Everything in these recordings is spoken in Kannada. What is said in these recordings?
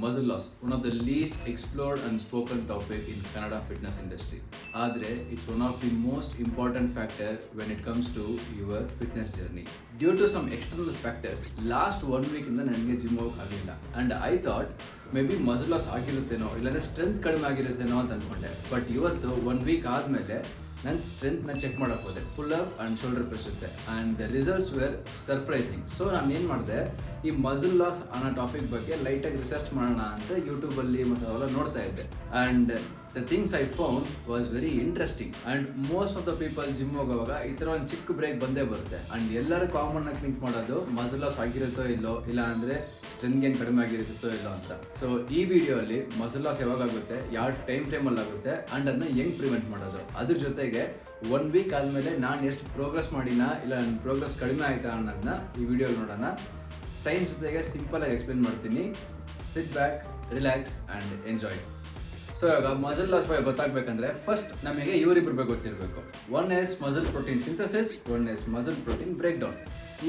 Muscle loss, one of the least explored and spoken topic in Kannada fitness industry. Adre, it's one of the most important factor when it comes to your fitness journey. Due to some external factors, last 1 week ಇಂದ ನನಗೆ ಜಿಮ್ ಹೋಗಕ್ಕೆ ಆಗಿಲ್ಲ. And I thought maybe muscle loss ಆಗಿರುತ್ತೇನೋ ಇಲ್ಲಾಂದ್ರೆ ಸ್ಟ್ರೆಂತ್ ಕಡಿಮೆ ಆಗಿರುತ್ತೇನೋ ಅಂತ ಅನ್ಕೊಂಡೆ. ಬಟ್ ಇವತ್ತು 1 week ಆದ್ಮೇಲೆ ನನ್ನ ಸ್ಟ್ರೆಂತ್ನ ಚೆಕ್ ಮಾಡಕ್ಕೆ ಹೋದೆ. Pull up and shoulder press ಇರುತ್ತೆ and the results were surprising. So ನಾನು ಏನು ಮಾಡಿದೆ, ಈ ಮಸಲ್ ಲಾಸ್ ಅನ್ನೋ ಟಾಪಿಕ್ ಬಗ್ಗೆ ಲೈಟಾಗಿ ರಿಸರ್ಚ್ ಮಾಡೋಣ ಅಂತ ಯೂಟ್ಯೂಬಲ್ಲಿ ಮತ್ತು ಅವೆಲ್ಲ ನೋಡ್ತಾ ಇದ್ದೆ. And the things I found was very interesting. And most of the people gym ಹೋಗೋವಾಗ ಈ ಥರ ಒಂದು ಚಿಕ್ಕ ಬ್ರೇಕ್ ಬಂದೇ ಬರುತ್ತೆ. ಆ್ಯಂಡ್ ಎಲ್ಲರೂ ಕಾಮನ್ ಆಗಿ ಥಿಂಕ್ ಮಾಡೋದು ಮಸಲ್ ಲಾಸ್ ಆಗಿರುತ್ತೋ ಇಲ್ಲೋ, ಇಲ್ಲ ಅಂದರೆ ಸ್ಟ್ರೆಂತ್ ಗೇನ್ ಕಡಿಮೆ ಆಗಿರುತ್ತೋ ಇಲ್ಲೋ ಅಂತ. ಸೊ ಈ ವಿಡಿಯೋ ಅಲ್ಲಿ ಮಸಲ್ ಲಾಸ್ ಯಾವಾಗ ಆಗುತ್ತೆ, ಯಾವ ಟೈಮಲ್ಲಿ ಆಗುತ್ತೆ ಆ್ಯಂಡ್ ಅದನ್ನ ಹೆಂಗ್ ಪ್ರಿವೆಂಟ್ ಮಾಡೋದು, ಅದ್ರ ಜೊತೆಗೆ 1 week ಆದಮೇಲೆ ನಾನು ಎಷ್ಟು ಪ್ರೋಗ್ರೆಸ್ ಮಾಡಿನಾ ಇಲ್ಲ ನನ್ನ ಪ್ರೋಗ್ರೆಸ್ ಕಡಿಮೆ ಆಯ್ತಾ ಅನ್ನೋದನ್ನ ಈ ವಿಡಿಯೋ ನೋಡೋಣ. ಸೈನ್ಸ್ ಜೊತೆಗೆ ಸಿಂಪಲ್ ಆಗಿ ಎಕ್ಸ್ಪ್ಲೇನ್ ಮಾಡ್ತೀನಿ. Sit back, relax and enjoy. So ಇವಾಗ ಮಸಲ್ ಲಾಸ್ ಬಗ್ಗೆ ಗೊತ್ತಾಗಬೇಕಂದ್ರೆ ಫಸ್ಟ್ ನಮಗೆ ಇವರಿಬ್ಬರ ಬಗ್ಗೆ ಗೊತ್ತಿರಬೇಕು. One is muscle protein synthesis, one is muscle protein break down.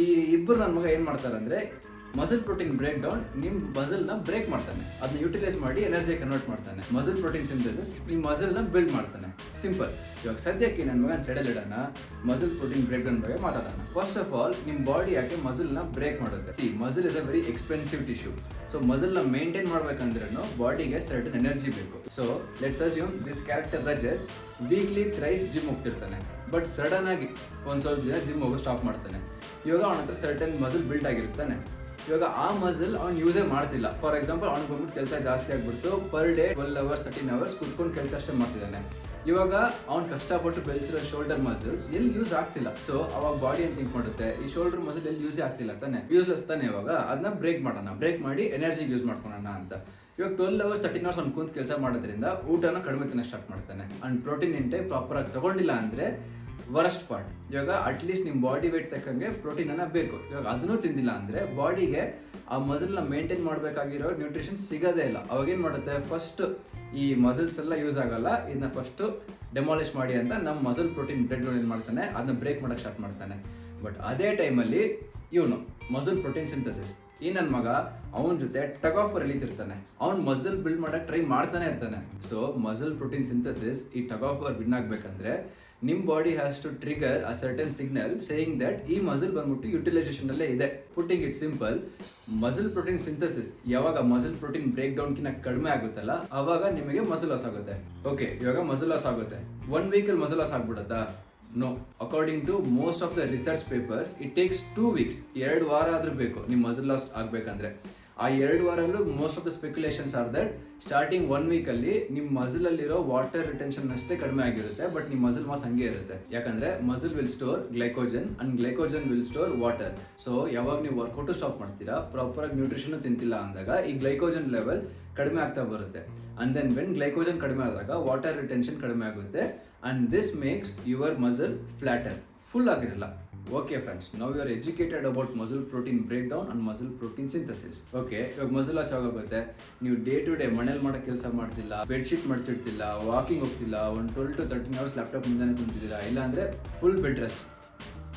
ಈ ಇಬ್ಬರು ನನ್ನ ಮಗ ಏನು ಮಾಡ್ತಾರೆ ಅಂದರೆ, ಮಸಲ್ ಪ್ರೋಟೀನ್ ಬ್ರೇಕ್ ಡೌನ್ ನಿಮ್ಮ ಮಸಲ್ನ ಬ್ರೇಕ್ ಮಾಡ್ತಾನೆ, ಅದನ್ನ ಯುಟಿಲೈಸ್ ಮಾಡಿ ಎನರ್ಜಿ ಕನ್ವರ್ಟ್ ಮಾಡ್ತಾನೆ. ಮಸಲ್ ಪ್ರೋಟೀನ್ ಸಿಂಥಸಿಸ್ ನಿಮ್ಮ ಮಸಲ್ನ ಬಿಲ್ಡ್ ಮಾಡ್ತಾನೆ. ಸಿಂಪಲ್. ಇವಾಗ ಸದ್ಯಕ್ಕೆ ನನ್ನ ಮಗನ ಸೆಡಲ್ ಇಡೋಣ, ಮಸಲ್ ಪ್ರೋಟೀನ್ ಬ್ರೇಕ್ ಡೌನ್ ಬಗ್ಗೆ ಮಾತಾಡೋಣ. ಫಸ್ಟ್ ಆಫ್ ಆಲ್, ನಿಮ್ಮ ಬಾಡಿ ಯಾಕೆ ಮಸಲ್ನ ಬ್ರೇಕ್ ಮಾಡುತ್ತೆ? See, muscle is a very expensive tissue. So ಮಸಲ್ನ ಮೇಂಟೈನ್ ಮಾಡ್ಬೇಕಂದ್ರೂ ಬಾಡಿಗೆ ಸರ್ಟನ್ ಎನರ್ಜಿ ಬೇಕು. So let's assume this character Rajat weekly thrice gym ಹೋಗ್ತಿರ್ತಾನೆ. ಬಟ್ ಸಡನ್ ಆಗಿ ಒಂದು ಸ್ವಲ್ಪ ದಿನ ಜಿಮ್ ಹೋಗೋ ಸ್ಟಾಪ್ ಮಾಡ್ತಾನೆ. ಇವಾಗ ಅವನ ಹತ್ರ ಸರ್ಟನ್ ಮಸಲ್ ಬಿಲ್ಡ್ ಆಗಿರ್ತಾನೆ. ಇವಾಗ ಆ ಮಸಲ್ ಅವ್ನು ಯೂಸೇ ಮಾಡ್ತಿಲ್ಲ. ಫಾರ್ ಎಕ್ಸಾಂಪಲ್, ಅವ್ನಿಗೆ ಬಂದ್ಬಿಟ್ಟು ಕೆಲಸ ಜಾಸ್ತಿ ಆಗ್ಬಿಡ್ತು, ಪರ್ ಡೇ 12 hours 13 hours ಕೂತ್ಕೊಂಡು ಕೆಲಸ ಅಷ್ಟೇ ಮಾಡ್ತಿದ್ದಾನೆ. ಇವಾಗ ಅವ್ನು ಕಷ್ಟಪಟ್ಟು ಬೆಳೆಸಿರೋ ಶೋಲ್ಡರ್ ಮಸಲ್ಸ್ ಎಲ್ಲಿ ಯೂಸ್ ಆಗ್ತಿಲ್ಲ. ಸೊ ಅವಾಗ ಬಾಡಿ ಅಂತ ಥಿಂಕ್ ಮಾಡುತ್ತೆ, ಈ ಶೋಲ್ಡರ್ ಮಸಲ್ ಎಲ್ಲಿ ಯೂಸೇ ಆಗ್ತಿಲ್ಲ ತಾನೆ, ಯೂಸ್ಲೆಸ್ ತಾನೆ. ಇವಾಗ ಅದನ್ನ ಬ್ರೇಕ್ ಮಾಡೋಣ, ಬ್ರೇಕ್ ಮಾಡಿ ಎನರ್ಜಿಗೆ ಯೂಸ್ ಮಾಡ್ಕೊಳ್ಳೋಣ ಅಂತ. ಇವಾಗ 12 hours 13 hours ಅವ್ನು ಕೂತ್ ಕೆಲಸ ಮಾಡೋದ್ರಿಂದ ಊಟನ ಕಡಿಮೆ ತಿನ್ನೋಕೆ ಸ್ಟಾರ್ಟ್ ಮಾಡ್ತಾನೆ. ಅಂಡ್ ಪ್ರೋಟೀನ್ ಇಂಟೇಕ್ ಪ್ರಾಪರ್ ಆಗಿ ತಗೊಂಡಿಲ್ಲ ಅಂದರೆ ವರಸ್ಟ್ ಪಾರ್ಟ್. ಇವಾಗ ಅಟ್ಲೀಸ್ಟ್ ನಿಮ್ಮ ಬಾಡಿ ವೇಟ್ ತಕ್ಕಂಗೆ ಪ್ರೋಟೀನನ್ನು ಬೇಕು. ಇವಾಗ ಅದನ್ನೂ ತಿಂದಿಲ್ಲ ಅಂದರೆ ಬಾಡಿಗೆ ಆ ಮಸಲ್ನ ಮೇಂಟೈನ್ ಮಾಡಬೇಕಾಗಿರೋ ನ್ಯೂಟ್ರಿಷನ್ ಸಿಗೋದೇ ಇಲ್ಲ. ಅವಾಗೇನು ಮಾಡುತ್ತೆ, ಫಸ್ಟ್ ಈ ಮಸಲ್ಸ್ ಎಲ್ಲ ಯೂಸ್ ಆಗಲ್ಲ, ಇದನ್ನ ಫಸ್ಟು ಡೆಮಾಲಿಷ್ ಮಾಡಿ ಅಂತ ನಮ್ಮ ಮಸಲ್ ಪ್ರೋಟೀನ್ ಬ್ರೇಕ್ ಡೌನ್ ಏನು ಮಾಡ್ತಾನೆ, ಅದನ್ನ ಬ್ರೇಕ್ ಮಾಡೋಕ್ಕೆ ಸ್ಟಾರ್ಟ್ ಮಾಡ್ತಾನೆ. ಬಟ್ ಅದೇ ಟೈಮಲ್ಲಿ ಇವನು ಮಸಲ್ ಪ್ರೋಟೀನ್ ಸಿಂಥಸಿಸ್, ಈ ನನ್ನ ಮಗ ಅವನ ಜೊತೆ ಟಗ್ ಆಫ್ ಎಳಿತಿರ್ತಾನೆ. ಅವ್ನು ಮಸಲ್ ಬಿಲ್ಡ್ ಮಾಡೋಕ್ಕೆ ಟ್ರೈ ಮಾಡ್ತಾನೆ ಇರ್ತಾನೆ. ಸೊ ಮಸಲ್ ಪ್ರೋಟೀನ್ ಸಿಂಥಸಿಸ್ ಈ ಟಗ್ ಆಫ್ ವಿನ್ ಆಗಬೇಕಂದ್ರೆ ನಿಮ್ಮ body has to trigger a certain signal saying that ಈ ಮಸಲ್ ಬಂದ್ಬಿಟ್ಟು ಯುಟಿಲೈಸೇಷನ್ ಅಲ್ಲೇ ಇದೆ. Putting it simple, muscle protein synthesis ಯಾವಾಗ ಮಸಲ್ ಪ್ರೋಟೀನ್ ಬ್ರೇಕ್ ಡೌನ್ಕಿಂತ ಕಡಿಮೆ ಆಗುತ್ತಲ್ಲ, ಆವಾಗ ನಿಮಗೆ ಮಸಲ್ ಲಾಸ್ ಆಗುತ್ತೆ. ಓಕೆ, ಇವಾಗ ಮಸಲ್ ಲಾಸ್ ಆಗುತ್ತೆ. 1 week ಮಸಲ್ ಲಾಸ್ ಆಗ್ಬಿಡುತ್ತಾ? No. According to most of the research papers it takes 2 weeks. 2 ವಾರ ಆದ್ರೂ ಬೇಕು ನಿಮ್ಮ ಮಸಲ್ ಲಾಸ್ ಆಗಬೇಕಂದ್ರೆ. ಆ 2 ವಾರಲ್ಲೂ most of the speculations are that starting 1 week ಅಲ್ಲಿ ನಿಮ್ಮ ಮಸಲ್ ಅಲ್ಲಿರೋ ವಾಟರ್ ರಿಟೆನ್ಷನ್ ಅಷ್ಟೇ ಕಡಿಮೆ ಆಗಿರುತ್ತೆ, ಬಟ್ ನಿಮ್ಮ ಮಸಲ್ ಮಾಸ್ ಹಂಗೆ ಇರುತ್ತೆ. ಯಾಕಂದ್ರೆ muscle will store glycogen and glycogen will store water. So ಯಾವಾಗ ನೀವು ವರ್ಕೌಟ್ ಸ್ಟಾಪ್ ಮಾಡ್ತೀರಾ, ಪ್ರಾಪರ್ ಆಗಿ ನ್ಯೂಟ್ರಿಷನ್ ತಿಂತಿಲ್ಲ ಅಂದಾಗ ಈ ಗ್ಲೈಕೋಜನ್ ಲೆವೆಲ್ ಕಡಿಮೆ ಆಗ್ತಾ ಬರುತ್ತೆ. ಅಂಡ್ ದೆನ್ ವೆನ್ ಗ್ಲೈಕೋಜನ್ ಕಡಿಮೆ ಆದಾಗ ವಾಟರ್ ರಿಟೆನ್ಷನ್ ಕಡಿಮೆ ಆಗುತ್ತೆ and this makes your muscle flatter, full ಆಗಿರಲ್ಲ. ಓಕೆ ಫ್ರೆಂಡ್ಸ್, ನಾವು you are educated about muscle protein break down and muscle protein synthesis. Okay, ಇವಾಗ ಮಸಲ್ ಲಾಸ್ ಯಾವಾಗುತ್ತೆ, ನೀವು ಡೇ ಟು ಡೇ ಮನೇಲಿ ಮಾಡೋ ಕೆಲಸ ಮಾಡ್ತಿಲ್ಲ, ಬೆಡ್ಶೀಟ್ ಮಾಡ್ತಿರ್ತಿಲ್ಲ, ವಾಕಿಂಗ್ ಹೋಗ್ತಿಲ್ಲ, ಒಂದು 12 to 13 hours ಲ್ಯಾಪ್ಟಾಪ್ ಮುಂದೆ ಕುಂತಿದ್ದೀರಾ, ಇಲ್ಲಾಂದರೆ ಫುಲ್ ಬೆಡ್ ರೆಸ್ಟ್.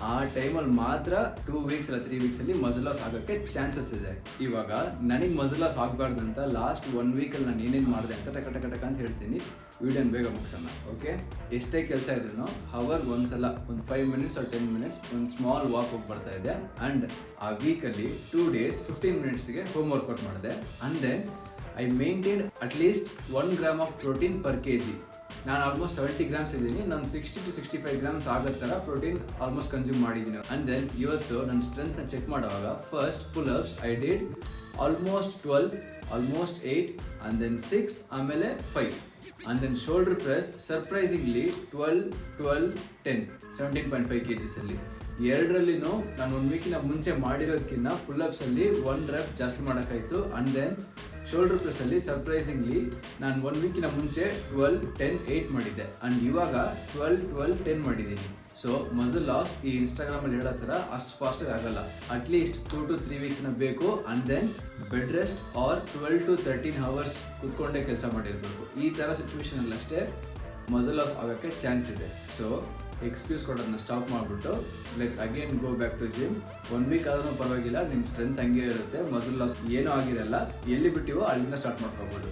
ಆ ಟೈಮಲ್ಲಿ ಮಾತ್ರ 2 weeks ಇಲ್ಲ 3 weeks ಅಲ್ಲಿ ಮಸಲ್ ಲಾಸ್ ಆಗೋಕ್ಕೆ ಚಾನ್ಸಸ್ ಇದೆ. ಇವಾಗ ನನಗೆ ಮಸಲ್ ಲಾಸ್ ಆಗಬಾರ್ದು ಅಂತ ಲಾಸ್ಟ್ 1 week ಅಲ್ಲಿ ನಾನು ಏನೇನು ಮಾಡಿದೆ ಅಂತ ಟಕ ಅಂತ ಹೇಳ್ತೀನಿ. ವಿಡಿಯೋನ ಬೇಗ ಮುಗಿಸೋಣ. ಓಕೆ, ಎಷ್ಟೇ ಕೆಲಸ ಇದ್ರೂ ಅವರ್ ಒಂದ್ಸಲ ಒಂದು 5 minutes or 10 minutes ಒಂದು ಸ್ಮಾಲ್ ವಾಕ್ ಹೋಗಿ ಬರ್ತಾ ಇದೆ. ಆ್ಯಂಡ್ ಆ ವೀಕಲ್ಲಿ 2 days 15 minutesಗೆ ಹೋಮ್ ವರ್ಕೌಟ್ ಮಾಡಿದೆ. And then I maintain at least 1 gram of protein per kg. ನಾನು ಆಲ್ಮೋಸ್ಟ್ 70 grams ಇದ್ದೀನಿ. ನಾನು 60 to 65 grams ಆಗೋ ಥರ ಪ್ರೋಟೀನ್ ಆಲ್ಮೋಸ್ಟ್ ಕನ್ಸ್ಯೂಮ್ ಮಾಡಿದ್ದೀನಿ. ಆ್ಯಂಡ್ ದೆನ್ ಇವತ್ತು ನನ್ನ ಸ್ಟ್ರೆಂತ್ನ ಚೆಕ್ ಮಾಡುವಾಗ first pull ups I did almost 12, almost 8 and then 6, ಆಮೇಲೆ 5. And then shoulder press surprisingly 12, 12, 10, 17.5 kgs ಅಲ್ಲಿ. ಎರಡರಲ್ಲಿನೂ ನಾನು 1 week ಮುಂಚೆ ಮಾಡಿರೋದಕ್ಕಿಂತ ಪುಲ್ಅಪ್ಸಲ್ಲಿ 1 rep ಜಾಸ್ತಿ ಮಾಡೋಕ್ಕಾಯಿತು. ಆ್ಯಂಡ್ ದೆನ್ ಶೋಲ್ಡರ್ ಪ್ರೆಸ್ಸಲ್ಲಿ ಸರ್ಪ್ರೈಸಿಂಗ್ಲಿ ನಾನು 1 week ಮುಂಚೆ 12, 10, 8 ಮಾಡಿದ್ದೆ. ಆ್ಯಂಡ್ ಇವಾಗ 12, 12, 10 ಮಾಡಿದ್ದೀನಿ. ಸೊ ಮಸಲ್ ಲಾಸ್ ಈ ಇನ್ಸ್ಟಾಗ್ರಾಮಲ್ಲಿ ಹೇಳೋ ಥರ ಅಷ್ಟು ಫಾಸ್ಟಾಗಿ ಆಗಲ್ಲ. ಅಟ್ಲೀಸ್ಟ್ 2 to 3 weeks ಬೇಕು. And then bed rest or 12 to 13 hours ಕೂತ್ಕೊಂಡೇ ಕೆಲಸ ಮಾಡಿರಬೇಕು. ಈ ಥರ ಸಿಚುವೇಶನಲ್ಲಿ ಅಷ್ಟೇ ಮಸಲ್ ಲಾಸ್ ಆಗೋಕ್ಕೆ ಚಾನ್ಸ್ ಇದೆ. ಸೊ ಎಕ್ಸ್ಕ್ಯೂಸ್ ಕೊಡೋದನ್ನ ಸ್ಟಾಪ್ ಮಾಡಿಬಿಟ್ಟು let's again go back to gym. 1 week ಆದ್ರೂ ಪರವಾಗಿಲ್ಲ, ನಿಮ್ಮ ಸ್ಟ್ರೆಂತ್ ಹಂಗೆ ಇರುತ್ತೆ, ಮಸಲ್ ಲಾಸ್ ಏನೂ ಆಗಿರಲ್ಲ, ಎಲ್ಲಿ ಬಿಟ್ಟಿವೋ ಅಲ್ಲಿಂದ ಸ್ಟಾರ್ಟ್ ಮಾಡ್ಕೋಬೋದು.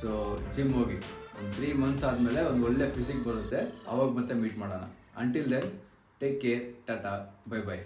ಸೊ ಜಿಮ್ ಹೋಗಿ ಒಂದು 3 ಮಂತ್ಸ್ ಆದಮೇಲೆ ಒಂದು ಒಳ್ಳೆ ಫಿಸಿಕ್ ಬರುತ್ತೆ, ಅವಾಗ ಮತ್ತೆ ಮೀಟ್ ಮಾಡೋಣ. Until then take care, tata, bye by.